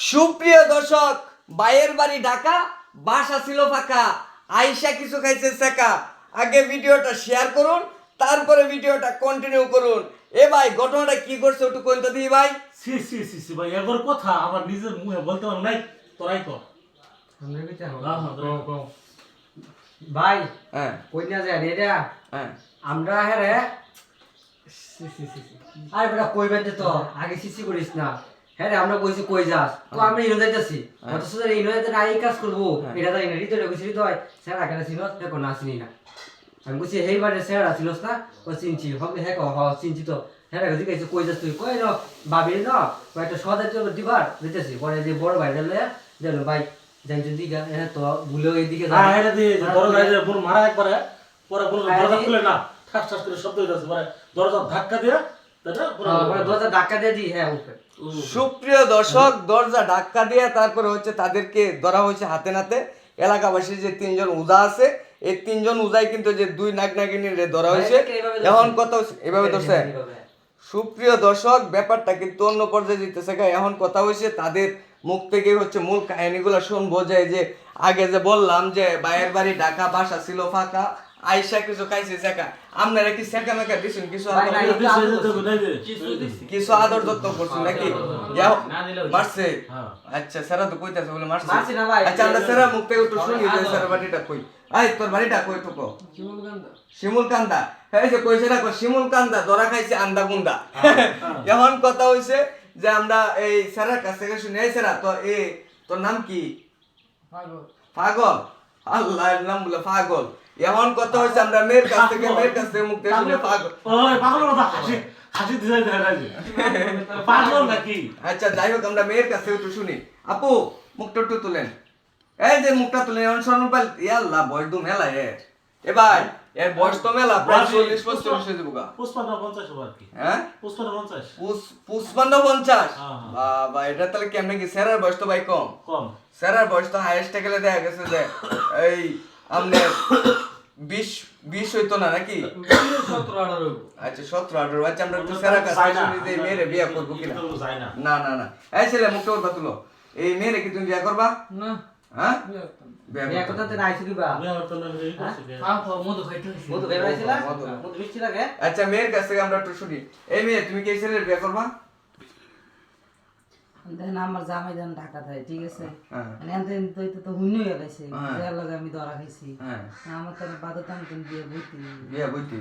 সুপ্রিয় দর্শক, ভাইয়ের বাড়ি ঢাকা, বাসা ছিল ফাঁকা, আইসা কিছু খাইছে সেকা। আগে ভিডিওটা শেয়ার করুন, তারপরে ভিডিওটা কন্টিনিউ করুন। এ ভাই, ঘটনাটা কি করছে একটু কইতে দিই ভাই। সি সি সি সি ভাই এগোর কথা আমার নিজের মুখে বলতে পারো নাই, তোরাই কর। ভাই হ্যাঁ কই না যায় রে হ্যাঁ আমরা হেরে আরে বেটা কই বেঁধে তো আগে সিসি করিস না। হ্যাঁ রে আমরা কইছি কই যাস তো আমরা ইনো যাইতাছি অথচ ইনো যাইতে না এই কাজ করবো এটা তাই না রিতরে কইছি তো স্যার আগে ছিল দেখো না চিনি না আমি কইছি এইবারে স্যার আসিলস না ও চিনছি হবে হ্যাঁ হ চিনছি তো হ্যাঁ রে কইছি কই যাস তুই কই না ভাবি না কয়টা সদাই তো দিবার দিতেছি পরে যে বড় ভাই দিলে জানো ভাই যাই যদি হ্যাঁ তো ভুলে এইদিকে হ্যাঁ এটা দিয়ে বড় গাড়ি পুরো মারা একবারে পরে কোনো দরজা খুলে না ঠাস ঠাস করে শব্দ হইতাছে পরে দরজা ধাক্কা দিয়া এটা পুরো দরজা ধাক্কা দিয়ে দি হ্যাঁ উপরে। সুপ্রিয় দর্শক, দরজা ধাক্কা দিয়ে তারপরে হচ্ছে তাদেরকে ধরা হয়েছে হাতে নাতে। এলাকাবাসীর যে তিনজন উজা আছে, এই তিনজন উজাই কিন্তু যে দুই নাগ নাগিনীর ধরা হয়েছে। এখন কথা এভাবে ধরছে। সুপ্রিয় দর্শক, ব্যাপারটা কিন্তু অন্য পর্যায়ে যেতেছে। এখন কথা হয়েছে তাদের মুখ থেকে হচ্ছে মূল কাহিনীগুলো শুনবো। যে আগে যে বললাম যে ভাইয়ের বাড়ি ঢাকা, বাসা ছিল ফাঁকা, আইসা কিছু খাইছে সেকা। আপনারা কি সেকা মেকা দিচ্ছেন? কিছু আদর যত্ন করছেন নাকি? মারছে? আচ্ছা, সেরা তো কইতাছে বলে মারছে। আচ্ছা, আমরা সেরা মুখ থেকে একটু শুনি যে সেরা বাড়িটা কই। আই তোর বাড়িটা কই টুকো? শিমুল কান্দা। হ্যাঁ, যে কইছে না শিমুল কান্দা ধরা খাইছে আন্দা গুন্দা। এখন কথা হইছে যে আমরা এই সেরার কাছ থেকে শুনি। এই সেরা তো তোর নাম কি? পাগল। আল্লাহর নাম বলে পাগল। এখন কথা হইছে আমরা মেয়ের কাছ থেকে মুখ থেকে শুনে পাগল। ওই পাগল কথা হাসি হাসি দিছাই দেখা যায় পাগল নাকি? আচ্ছা, যাই হোক, আমরা মেয়ের কাছ থেকে একটু শুনি। আপু, মুখটা একটু তুলেন। এই যে মুখটা তুলেন, এখন শরণপাল। ইয়াল্লাহ, বয়স তো মেলা এ ভাই, এর বয়স তো মেলা, প্রায় 40-45 হয়ে যাবো গা। 55-50 হবে আর কি। হ্যাঁ, 55-50 55-50। হ্যাঁ। বাবা, এটা তাহলে কেমনে কি? স্যারের বয়স তো ভাই কম। কম স্যারের বয়স তো হাইয়েস্ট গেলে দেখা গেছে যে এই আমনে 20 হইতো না নাকি? 17-18। আচ্ছা, 17-18। আচ্ছা, আমরা একটু স্যারের কাছে শুনি যে মেয়েরে বিয়ে করবো কিনা। না না না, এই ছেলে মুখটা ওর তুলো। এই মেয়েরে কি তুমি বিয়ে করবা? না হ্যাঁ, বিয়া করতে না আইছি দিবা মধু খাইতে আইছিলা মধু মিষ্টি লাগে। আচ্ছা, মেয়ের কাছ থেকে আমরা একটু শুনি। এই মেয়ে, তুমি কি এই ছেলের বিয়ে করবা? দেখেন আমার জামাই যান ঢাকা থাকে, ঠিক আছে, হ্যাঁ তো হুন্য হয়ে গেছে, যার লগে আমি ধরা খাইছি, হ্যাঁ, আমার তো বাধ্যতামূলক বিয়ে বইতে বিয়ে বইতে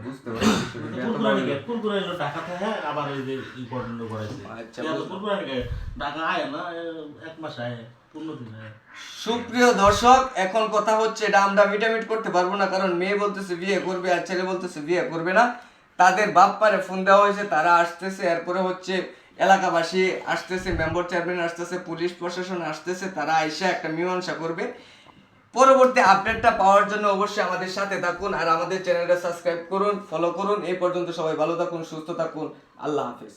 বুঝতে পারছি। পুরপুরানি ঢাকাতে হ্যাঁ আবার এই যে ইম্পর্টেন্ট করেছে। আচ্ছা, পুরপুরানি ঢাকা আয় না, এক মাস আয় 15 দিন আয়। সুপ্রিয় দর্শক, এখন কথা হচ্ছে এটা আমরা মিটামিট করতে পারবো না, কারণ মেয়ে বলতেছে বিয়ে করবে আর ছেলে বলতেছে বিয়ে করবে না। তাদের বাপ্পারে ফোন দেওয়া হয়েছে, তারা আসতেছে। এরপরে হচ্ছে এলাকাবাসী আসতেছে, মেম্বার চেয়ারম্যান আসতেছে, পুলিশ প্রশাসন আসতেছে। তারা আইসা একটা মীমাংসা করবে। পরবর্তী আপডেটটা পাওয়ার জন্য অবশ্যই আমাদের সাথে থাকুন আর আমাদের চ্যানেলটা সাবস্ক্রাইব করুন, ফলো করুন। এই পর্যন্ত সবাই ভালো থাকুন, সুস্থ থাকুন। আল্লাহ হাফেজ।